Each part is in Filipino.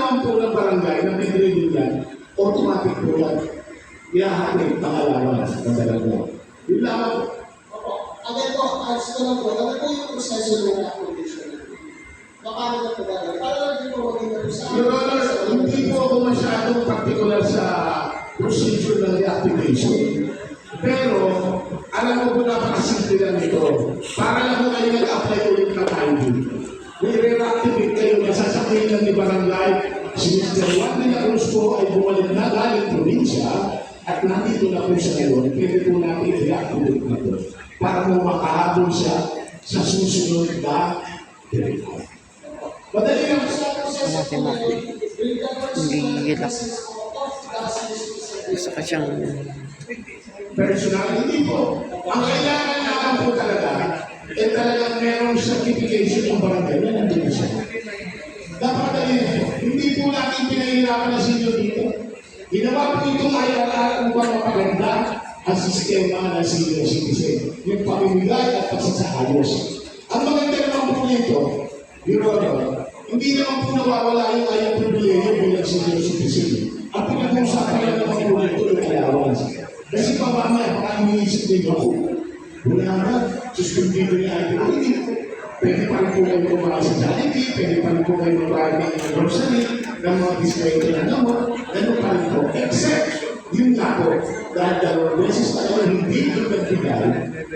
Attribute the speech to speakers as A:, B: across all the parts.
A: naman po ng barangay na may grading yan, automatic po yan. Iahatid ang allowance ng dalawa. Yun lamang.
B: Opo. Again po, ayos ko lang po. Ano po yung proseso ng application? Paano na po ba? Para lang din po maging na po sa
A: Your Honor, hindi po ako masyadong particular sa procedure ng reactivation. Pero, alam mo po napakasimple lang ito. Para lang po kayo nag-apply ulit na ID. May re-reactivate kayo, masasabihin lang ni Barangay, si Mr. Juan de la Cruz po ay bumalik na galing probinsya at nandito na po siya ngayon. Pwede po natin i-reactivate na po para mo makahabol siya sa susunod na direkta. Madali lang sa proseso po ngayon.
C: Hindi lang. Gusto ka siyang
A: Personal, hindi po. Ang kailangan naman po talaga, talagang merong certification ng barangay na nandito siya. Dapat hindi po natin pinahirapan na sinyo dito. Ginawa po itong IRR upang mapaganda ang sistema ng senior citizen. Yung pamimigay at pagsasayos. Ang maganda naman po nito, Your Honor, hindi naman po nawawala yung ayang pribileyo bilang senior citizen. Ang pinag-uusapan lang naman po nito yung allowance. Kasi pa mamaya, baka iniisip din ako. Wala na, suspendido niya ay hindi. Pwede pa rin po kayo kumakas sa Jollibee, pwede pa rin po kayo mag-parking ng grocery, ng mga discount na naman, gano'n pa rin po. Except, yun nga po, dahil dalawang beses na kayo hindi ito nagbigay,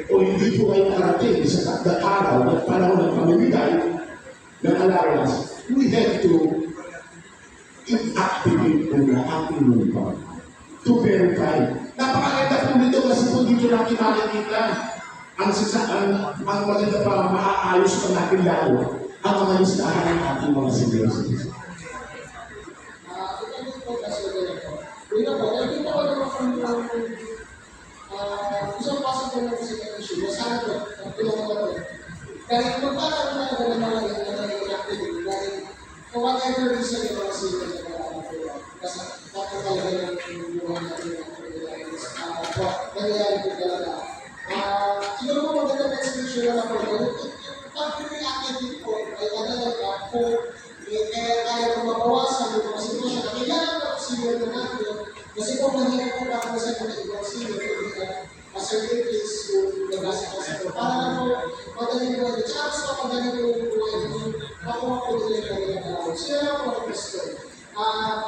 A: o hindi po kayo nakarating sa takdang araw at panahon ng pamimigay ng allowance, we have to inactivate po na ating lupa to verify. Napakaganda po nito kasi po dito natin makikita ang maganda pa maaayos pa natin lalo ang mga listahan ng ating mga senior citizens.
B: Ito po kasi ganito. Una po, hindi po ako naman isang possible na kasi issue. Masana po, tulungan ko po. Dahil kung paano na mga activity, dahil for whatever reason yung mga senior na kasi dapat talaga yung buwan natin nangyayari po talaga. Siguro po magandang explanation na lang po. Pag pinag-activate po, ay talaga po, kaya po mabawasan yung mga sitwasyon na kailangan po senior na natin. Kasi po mahirap po ako sa mga ibang senior a certain place yung nabasa kasi po. Para na po, madali po yung chance po, madali po yung buhay yung makuha po nila yung kanilang sila lang po ang question.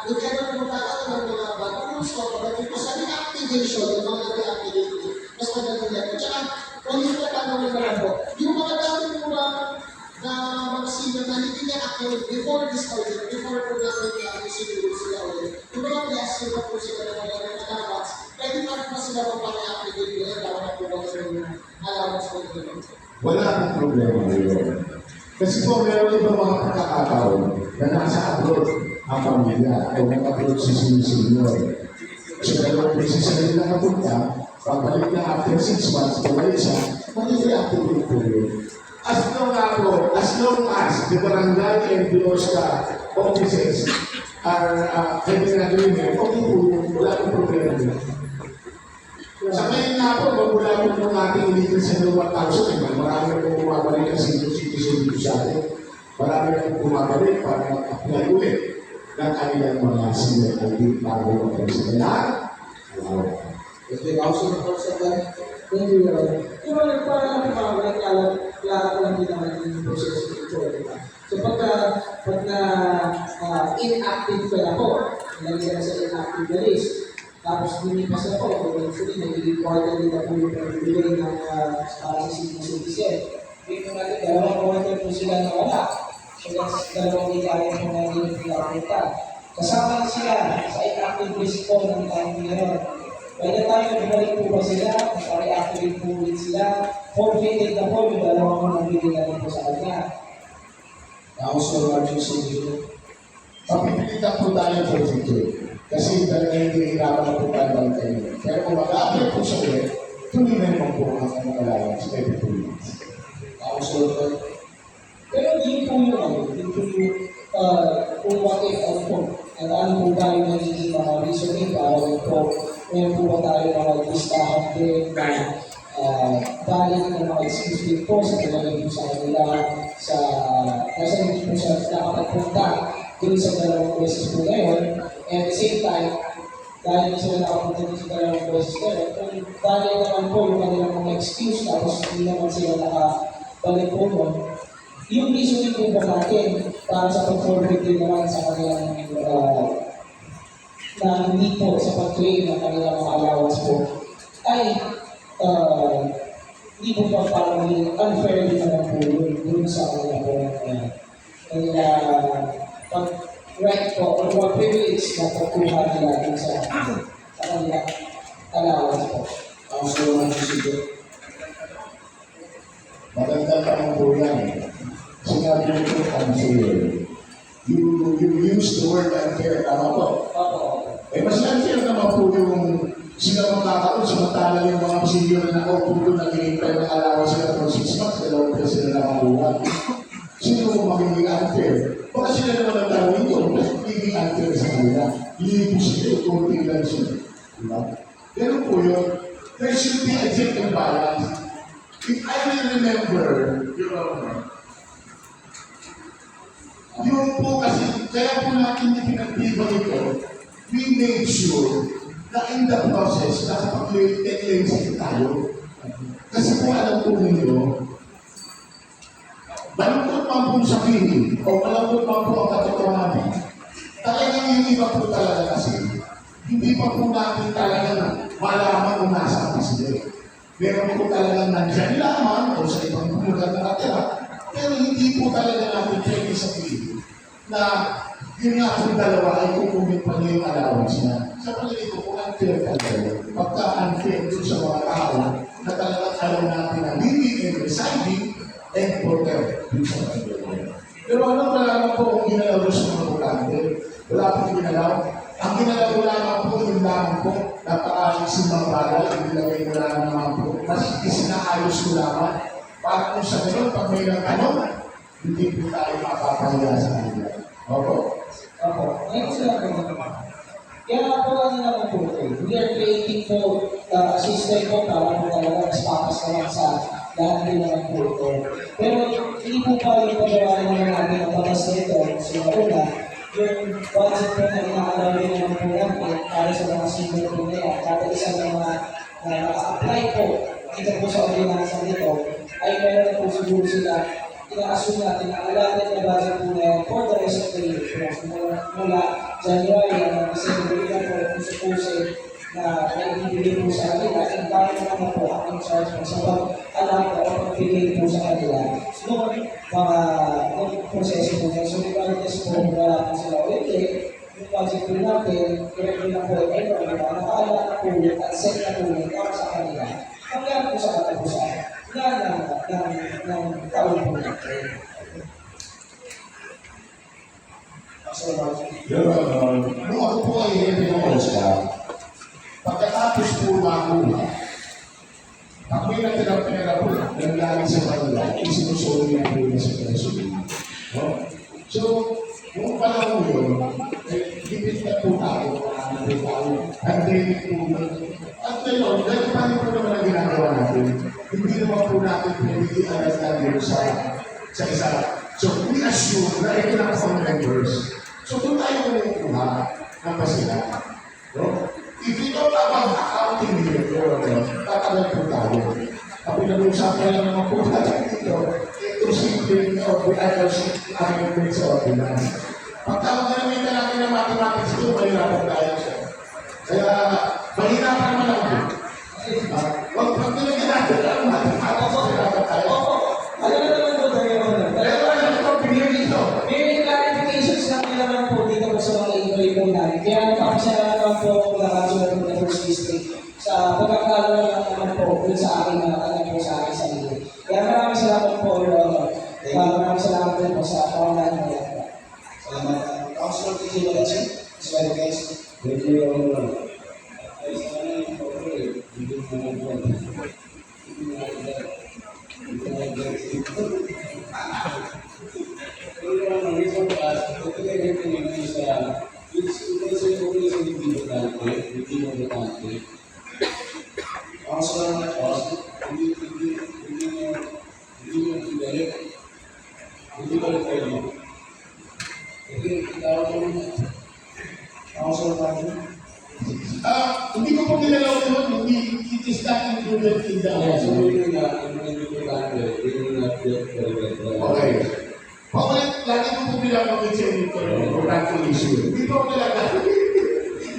B: Hindi ka na magkakaroon ng mga bagong rules o pagdating po sa reactivation, yung mga nag-reactivate, mas magandang yan. At saka, kung hindi ka tanongin na po, yung mga dati po na mga senior na hindi na-activate before this audit, before po natin i-siniguro sila ulit, yung mga blessing na po sila na mga allowance, pwede pa rin pa sila mag-reactivate yun, dapat na po ba yung allowance po nila.
A: Wala akong problema ngayon. Kasi po meron ibang mga pagkakataon na nasa abroad ang pamilya o nag-abroad si senior. So, dalawang beses na nila napunta, pagbalik na after 6 months, bumalik siya, mag-reactivate po yun. As long as the barangay and the OSCA offices are having an agreement, okay po yun, wala akong problema yun. Sa ngayon nga po, magmula po ng ating illegal sa 1,000, marami na po bumabalik ang senior citizen dito sa atin. Marami na po bumabalik para mag-apply ulit ng kanilang mga senior ID bago mag-apply sa lahat.
B: If they also report sa that, then you will. Pero para lang mga klaro ko lang din naman yung process ito. So pag inactive ka na po, nalagyan na sa inactive na list, tapos lumipas na po, eventually nagiging quarterly na po yung pagbibigay ng para sa citizen. Dito natin, dalawang quarter po sila na wala. So that's dalawang dekaya po na hindi nagpapita. Kasama sila sa inactive list po ng time ngayon. Pwede tayo bumalik po ba sila, pa-reactivate po ulit sila, forfeited na po yung dalawang mga nabibigyan po sa kanya. Tapos yung margin siguro.
A: Papipilitan po tayo sa future. Kasi talaga hindi hirapan na po tayo balik kayo. Pero kung mag-apply po sa ulit, tuloy na naman po ang mga allowance every 2 weeks.
B: Tapos pero hindi po yung kung what if ano po, at ano po tayo nagiging mga reasoning para po, ngayon po ba tayo mga listahan din na valid na mga excuse po sa talagang po sa kanila sa nasa hindi po sa nakapagpunta
D: dun sa dalawang beses po na yun. And at the same time, dahil na sila nakapunta dun sa dalawang beses na yun, kung dahil naman po yung kanilang mga excuse tapos hindi naman sila nakabalik po nun, yung reasoning po ba natin para sa pag-forward din naman sa kanilang na hindi po sa pag-claim ng kanilang mga allowance po ay hindi po pa parang unfair din naman po yun sa kanila po kanila pag-right po or what privilege na pagkuha nila dun sa kanilang allowance po.
A: Ang sulang sige. Maganda tanong po yan. Sinabi ko ang sa'yo. You use the word unfair. Tama po. Eh, mas unfair naman po yung sila makakaroon samantala yung mga senior na nakaupo doon nag-iintay ng alawa sila for 6 months, dalawang pera sila nakakuha. Sino mo magiging unfair? Baka sila naman ang tawin yun, mas magiging unfair sa kanila. Libo sila, kunting lang sila. Diba? Ganun po yun. There should be a check and balance. If I will remember, Your Honor, yun po kasi, kaya po natin ipinagbibang ito, we made sure na in the process, nakapag-claim tayo. Kasi po alam po ninyo, malungkot man po sabihin, o malungkot man po ang katotohanan, talagang yung iba po talaga kasi, hindi pa po natin talaga malaman kung nasa ang presidente. Meron po talagang nandyan lamang o sa ibang lugar na natira, pero hindi po talaga natin pwede sabihin na yun nga po dalawa ay kukumin pa niya yung allowance niya. Sa palagay ko, kung unfair talaga, pagka unfair doon sa mga tao na talagang alam natin na living and residing and voter doon sa palagay. Pero ano wala naman po kung ginalaw sa mga bukante? Wala po ginalaw. Ang ginalaw lamang po, yung lamang po, napakaayos yung mga bagay, ang ginawin mo lang naman po, mas isinaayos ko lamang. Para kung sa gano'n, pag may nagtanong, hindi po tayo mapapahiya sa kanila. Opo.
D: Opo. Ngayon sila po. Kaya nga po ano naman po ito. We are creating po a system po para po talaga mas papas naman sa lahat din naman po ito. Pero hindi po pa yung pagawa naman natin ang patas nito. So una, yung budget po na inaalaw rin naman po natin para sa mga senior po na yan. Kada isa ng mga naka-apply po dito po sa ordinansa nito ay meron na po siguro sila ina-assume natin na allotted na budget po na yan for the rest of the year. Mula January hanggang December na po kung suppose na naibibigay po sa kanila, and paano naman po ang in-charge po sa pag-alam po o pag-bigay po sa kanila. Noong mga proseso po niya. So, regardless po wala po sila o hindi, yung budget po natin, i-review na po yung ito, nakaalam na po at set na po yung para sa kanila. Hanggang po sa katapusan ng taon po natin.
A: Pero, nung ako po ay hindi ng All-Star, pagkatapos po makuha, pag may natirang pera po, naglalagay sa kanila, isinusuloy na po na sa president. No? So, kung panahon yun, hipit na po tayo, pandemic po. At ngayon, dahil paano po naman ang ginagawa natin, hindi naman po natin pwede i-alas sa isa. So, we assume na ito lang sa members. So, kung tayo kumukuha ng pasila, no? If you don't have accounting here, tatagal po tayo. Ang pinag-uusapan lang naman po natin dito, ito simple of the items amendment sa ordinance. Pagtawag na namin na natin ng mathematics ito, mahirapan tayo siya. Kaya, mahirapan naman ako. Huwag pag nilagyan natin ang mathematics, mahirapan tayo.
D: Ano na naman po tayo?
A: Pero ano ito, pinili ito.
D: May clarifications lang nila naman po dito sa mga email po namin. Kaya napapasala naman po ang nakasulat ng First District sa pagkakala lang naman po dun sa akin na alam po sa akin sarili. Kaya maraming salamat po, maraming salamat din po sa kawalan mo yan.
B: Salamat. Councilor T.J. Valachi, Mr. Guys.
E: Thank you, Your Honor. Ay, sana yung pagkakas, hindi mo nagawin. Hindi mo nagawin. Hindi mo nagawin. Pero Your Honor, reason to ask, ito na rin yung isa, it's only sa hindi votante.
B: Councilor Natos.
E: Hindi mo pinalik. Hindi mo pinalik. Kasi,
D: Councilor Martin?
A: Hindi ko po nilalaw yun, hindi, it is not included in the
E: Kaya
A: also.
E: sabihin nga, ang importante, yun na
A: Okay. Paulit, lagi ko po pinapanggit sa inyo ito, importante issue. Hindi po ako talaga.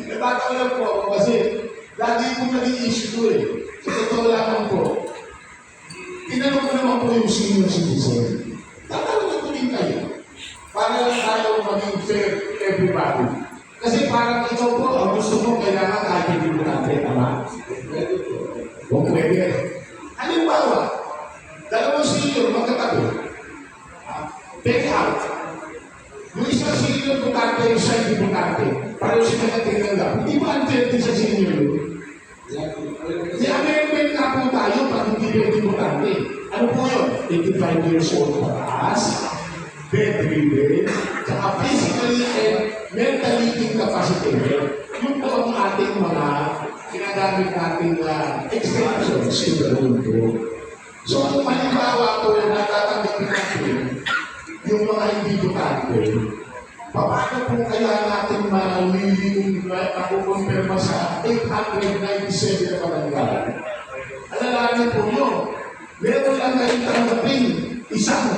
A: Natatawalan po ako kasi lagi po naging issue ko eh. Sa totoo lamang po, tinanong ko naman po yung senior citizen. Tatanong ko din kayo. Para lang tayo maging fair to everybody. Kasi parang ikaw po, ang gusto mo, kailangan kahit hindi mo natin, tama? Kung pwede. Halimbawa, dalawang senior magkatabi. Take out. Yung isang senior bukante, yung isa hindi bukante. Pareho sila nagtinanggap. Hindi ba unfair din sa senior yun? May amendment na po tayo pag hindi pwede bukante. Ano po yun? 85 years old pataas, bedridden, saka physically and mentally incapacitated. Yun po ang ating mga ginagamit nating extensions in the mundo. So kung halimbawa po natatanggap natin yung mga hindi butante, paano po kaya natin makukumpirma sa 897 na barangay? Alalahanin po yun, meron lang kayong tanggapin isang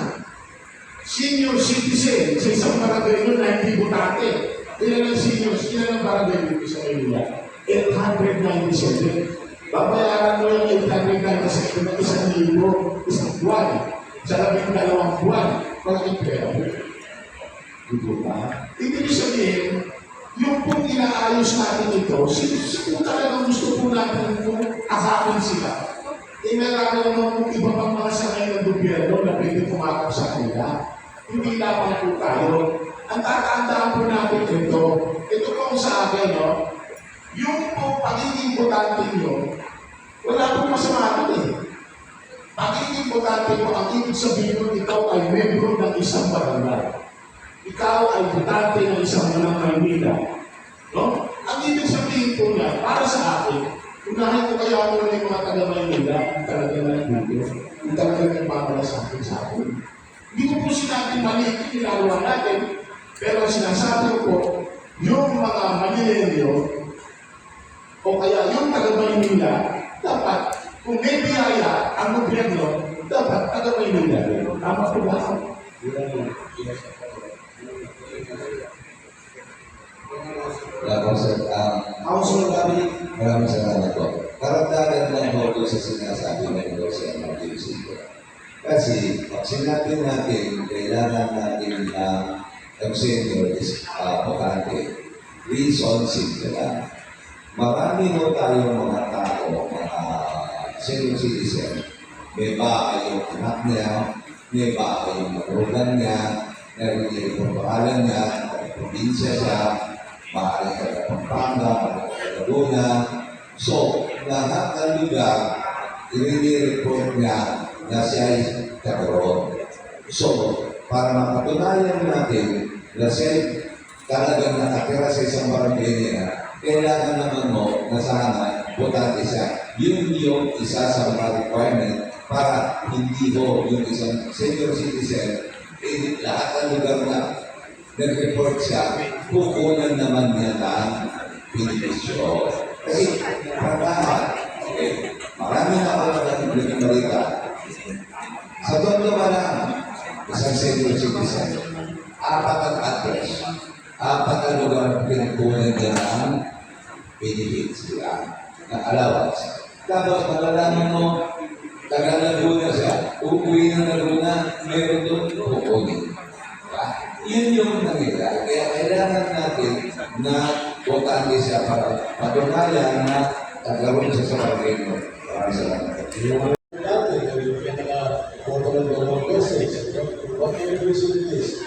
A: senior citizen sa isang barangay yun na hindi butante. Ilan ang seniors, ilan ang barangay dito sa Manila? 897. Babayaran mo yung 897 ng 1,000 isang buwan. Sa 12 buwan, malaking pera. Dito ba? Ibig sabihin, yung pong inaayos natin ito, kung talagang gusto po natin kung akakin sila, inalaman naman kung iba pang mga sangay ng gobyerno na pwede pumakap sa kanila. Hindi lamang po tayo. Ang tatandaan po natin ito po sa akin, no? Yung po pagiging botante nyo, wala pong masama ito eh. Pagiging botante mo, ang ibig sabihin mo, ikaw ay membro ng isang barangay. Ikaw ay botante ng isang unang Maynila. No? Ang ibig sabihin po niya, para sa akin, unahin ko kaya mo yung mga taga-Maynila, yung talaga nandito, yung talaga nagpapala sa akin. Hindi ko po sinabing mali ito, ginagawa natin, pero sinasabi ko, yung mga Manilenyo, o kaya yung taga-Maynila, dapat, kung may biyaya ang gobyerno, dapat taga-Maynila. Tama po ba?
D: Councilor Gabriel?
F: Maraming salamat po. Karagdagan lang po ito sa sinasabi ng Jose Emergency po. Kasi, pag sinabi natin, kailangan natin na ang senior is bakante. Reason, simple lang. Marami mo tayong mga tao, mga senior citizen. May bahay yung anak niya, may bahay yung magulang niya, narinig yung pangalan niya, probinsya siya, maaari ka na Pampanga, maaari ka na Laguna. So, lahat ng lugar, i-report niya na siya ay karoon. So, para mapatunayan natin na siya talagang nakatira sa isang barangay niya, kailangan naman mo na sana botante siya. Yun yung isa sa mga requirement para hindi mo yung isang senior citizen, lahat ng lugar na nag-report siya, kukunan naman niya ng benepisyo. Kasi, parang marami na ako naging balita. Sa tondo ba lang, isang senior citizen, 4 ang address, 4 ang lugar pinagkunan niya ng benefits nila, ng allowance. Tapos, malalaman mo, taga-Laguna siya, uuwi ng Laguna, meron doon, kukunin. Yun yung nangyayari. Kaya kailangan natin na botante siya para patunayan na nagkaroon siya sa barangay mo. Maraming salamat.
E: Dati, yung pinaka-photo ng dalawang message, what can you do with this?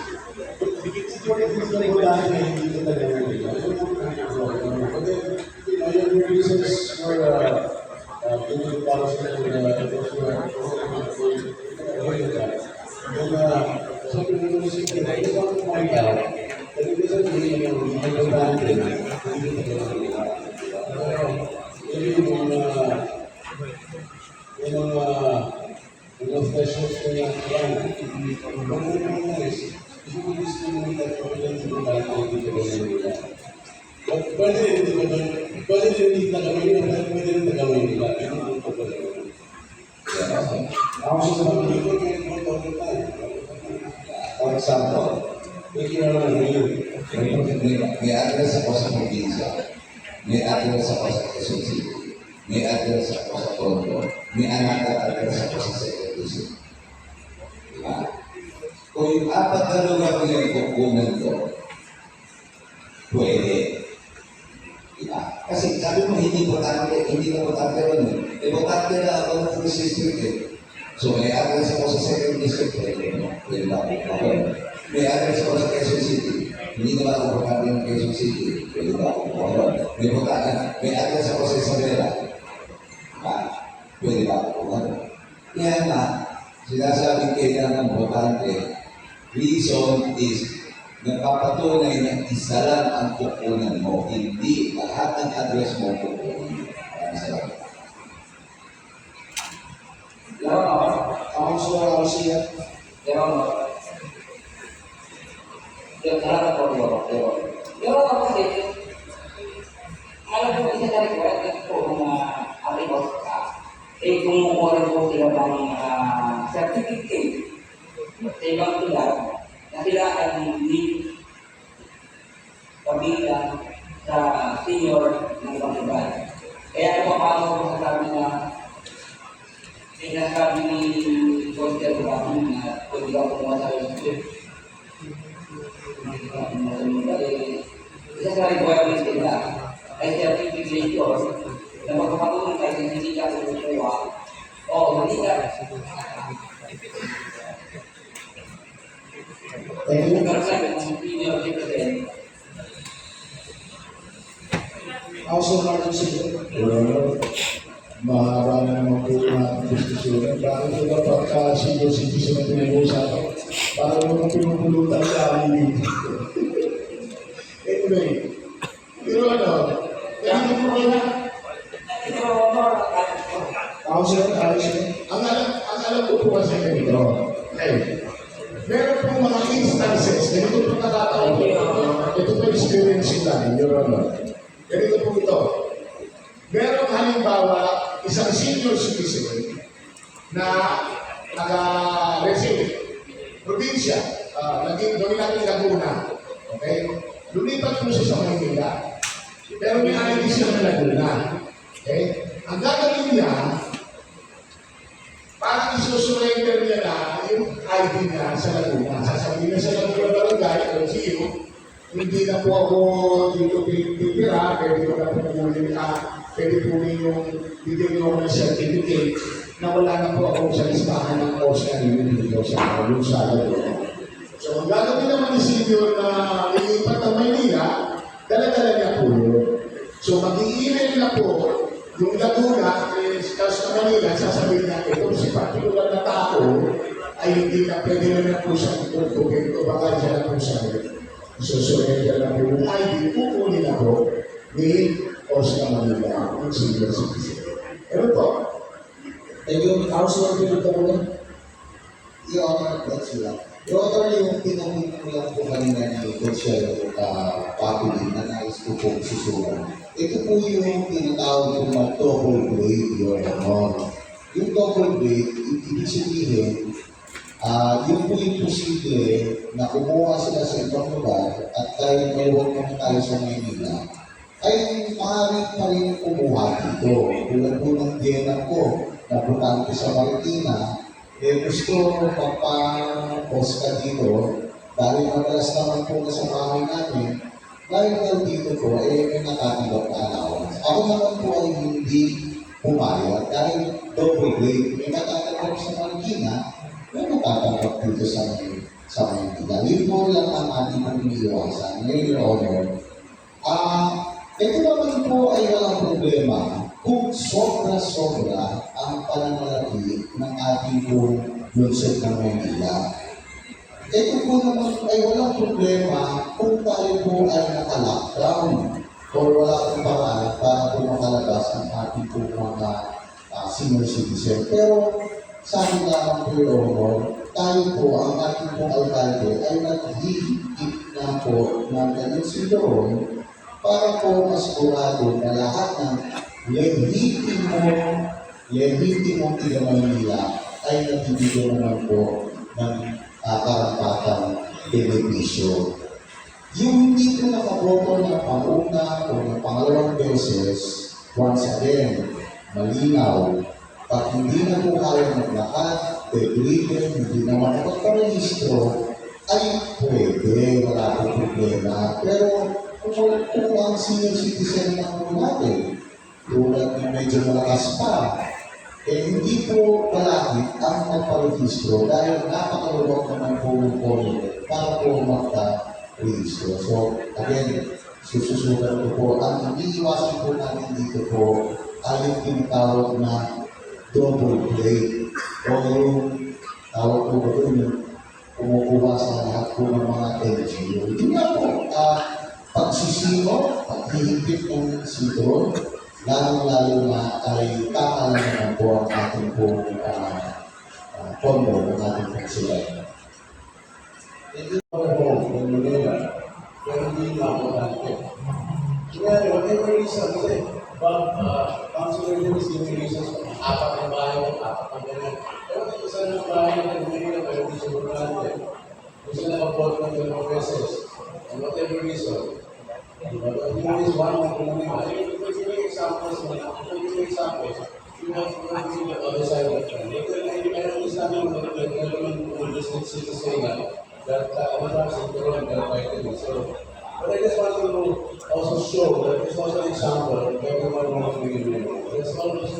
E: Hindi ko dahil na hindi ko talaga nila. But then, yung reasons for doing policy sabi ko naman siya, ito ang point out, that it isn't really yung importante na hindi ko talaga nila. Yung mga thresholds ko yung yan, ang mga is, gusto ko discriminate at pagkakas ng mga hindi ko talaga nila. But pwede rin, di ba? Pwede rin hindi na gawin yun, pwede rin na gawin nila. Yun ang problema.
F: Ako sa mga for example,
E: May kinalaman mo yun.
F: may address ako sa probinsya, may address ako sa Quezon City, may address ako sa Tondo, may another address ako sa Second District. Diba? Kung yung apat na lugar ko yung kukunan ko, pwede. Diba? Kasi sabi mo, hindi na importante ron eh. Importante na ako ng first district eh. So may address ako sa Second District, pwede ba? Okay. May address ako sa Quezon City, hindi naman ako importante ng Quezon City, pwede ba? Okay. May address ako sa Isabela, pwede ba? Okay. Kaya nga, sinasabing kailangan ng botante, reason is nagpapatunay na isa lang ang kukunan mo, hindi lahat ng address mo kukunan mo. Maraming salamat.
D: Ako siya.
G: Yung talaga po yung kasi, alam po isa na requirement po ng ating hospital. Kung mukha po sila ng certificate sa ibang lugar, na sila ang lead kabilang sa senior ng ibang lugar. Kaya kung paano po sa sabi na sinasabi ni Dr. Rabin na kung ikaw kumuha sa hospital, isa sa requirements nila ay certification na magpapatunay tayo na hindi ka kumukuha o hindi ka magkaroon ng senior citizen.
D: Ako siya.
A: Mahaba na naman po ang diskusyon. Bakit po ba pagka-senior citizen na pinag-uusapan? Para naman pinupulutan ka anyway, pero ano, kaya hindi po kayo
D: Ako siya.
A: ang alam ko po kasi ganito. Meron pong mga instances, ganito po nakataon po. Ito po experience lang, Your Honor. Ganito po ito. Meron halimbawa, isang senior citizen na nag-receive probinsya, gawin natin Laguna. Okay? Lumipat po siya sa Maynila. Pero may ID siya na Laguna. Okay? Ang gagawin niya, parang isusurrender niya na yung ID niya sa Laguna. Sasabihin niya sa Laguna Barangay, o siyo, hindi na po ako dito pinipira, pwede ko na po kumulin pwede po yung bigyan niyo ako ng certificate na wala na po ako sa listahan ng OSCA dito sa Laguna. So, ang gagawin naman ni Senior na ilipat ng Maynila, dala-dala niya po yun. So, mag-i-email na po yung Laguna, sa Manila, sasabihin niya, ito si particular na tao ay hindi na pwede na po siyang dokumento, baka dyan na po siya. Susurrender na po yung ID, kukunin na po ni Oscar Manila, yung senior citizen. Ano po?
D: Thank you. Ako siya.
F: Your Honor, that's lang. Your Honor, yung pinamit ko lang po kanina ni Consuelo Papuli na nais ko pong susulan. Ito po yung tinatawag ko na double grade, Your Honor. Yung double grade, ibig sabihin, yun po yung posible na kumuha sila sa ibang lugar at dahil may work naman tayo sa Maynila, ay maaaring pa rin kumuha dito. Tulad po ng Gena ko, na butante sa Marikina, gusto magpa-post ka dito, dahil madalas naman po na sa bahay natin, dahil dito po, may nakatilap na allowance. Ako naman po ay hindi pumayag dahil double grade. May nakatanggap sa Marikina, may nakatanggap dito sa Manila. Yun po lang ang ating pag-iiwasan. Ngayon, Your Honor, ito naman po ay walang problema kung sobra-sobra ang pananalaki ng ating po lungsod ng Manila. Ito po naman ay walang problema kung tayo po ay naka-lockdown o wala pong paraan para po makalabas ang ating po mga senior citizen. Pero sa akin lang po yung tayo po, ang ating pong alkalde ay nag-hihigit na po ng ganun sildoon
B: para po masigurado na lahat ng lehitimong tiga Manila ay nabibigyan naman po ng karapatang benepisyo. Yung hindi po nakaboto ng panguna o ng pangalawang beses, once again, malinaw, pag hindi na po kaya maglakad, bedridden, hindi naman nakapag-rehistro, ay pwede, wala po problema. Pero kung ang senior citizen na po natin, tulad ng medyo malakas pa, hindi po palagi ang nagparehistro dahil napakaluwag naman po yung pondo para po magka-rehistro. So, again, sususugan ko po, ang iniiwasan po natin dito po ay yung tinatawag na double play o yung tawag po ba ito yung kumukuha sa lahat po ng mga LGU. Ito nga po, pagsisino, paghihigpit ng sito, lalong-lalo na ay kakalan naman po ang ating po pondo ng ating pagsilay.
E: Hindi ko na po, ng Manila, pero hindi na ako dati. Kaya, whatever reason, kasi, councilor din is giving reasons, apat na bahay, apat na ganyan. Pero dito sa ng bahay ng Manila, pero hindi siya burlante. Gusto na mag-vote ng dalawang beses. And whatever reason, but here is one of the Manila. If you give examples, you have to see the other side of the trend. I understand what the city is saying that others in the world are fighting. So, but I just want to also show that it's also an example of everyone wants to be in. There's always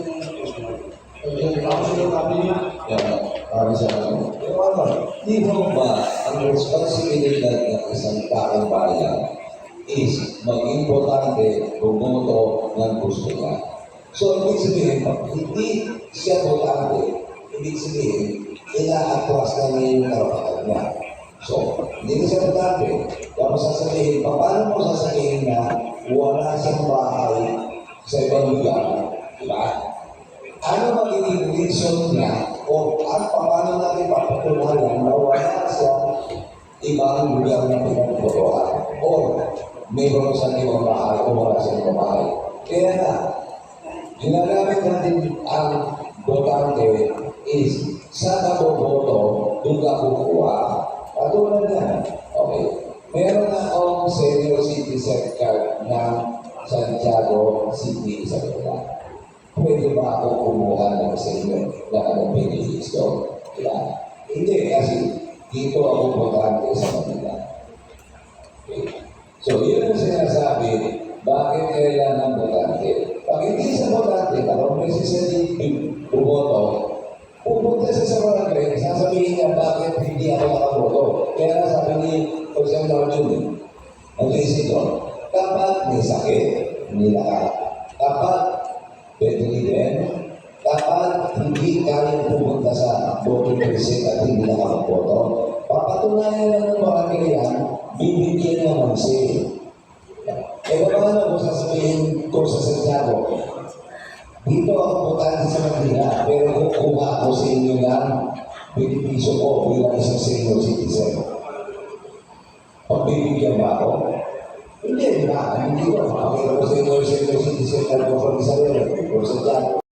F: Di ba ang responsibilidad ng isang taong bayan is maging importante bumoto ng gusto niya. So, ibig sabihin, pag hindi siya botante, ibig sabihin, ina-atras na niya yung karapatan niya. So, hindi na siya botante. Tapos sasabihin, paano mo sasabihin na wala siyang bahay sa ibang lugar? Diba? Ano magiging reason niya o paano natin papatunayan na wala sa ibang lugar na pinagbotohan? O mayroon sa ibang bahay o wala sa ibang bahay? Kaya na, ginagamit natin ang botante is sa kaboboto, doon ka kukuha. Patulad na, okay, meron na akong senior citizen card ng Santiago City, Isabela. Pwede ba ako kumuha ng senior na anong benefits doon? Diba? Hindi, kasi dito ako botante sa Manila. Okay. So, yun ang sinasabi, bakit kailangan botante? Pag hindi sa botante, kapag may sisali bumoto, pupunta siya sa barangay, sasabihin niya bakit hindi ako nakaboto. Kaya nga sabi ni Jose Marjun, mag-iisip doon, kapag may sakit, hindi kapag bedridden, kapag hindi kaya pumunta sa voting precinct at hindi nakakaboto, papatunayan na ng barangay yan, bibigyan ng mansi. Eh, paano kung sasabihin ko sa Santiago, dito ako botante sa Manila, pero kukuha ako sa inyo ng benepisyo ko bilang isang senior citizen. Pagbibigyan ba ako? Hindi, di ba? Hindi ko. Makakita ko sa inyo senior citizen na ko sa Isabela o sa Santiago.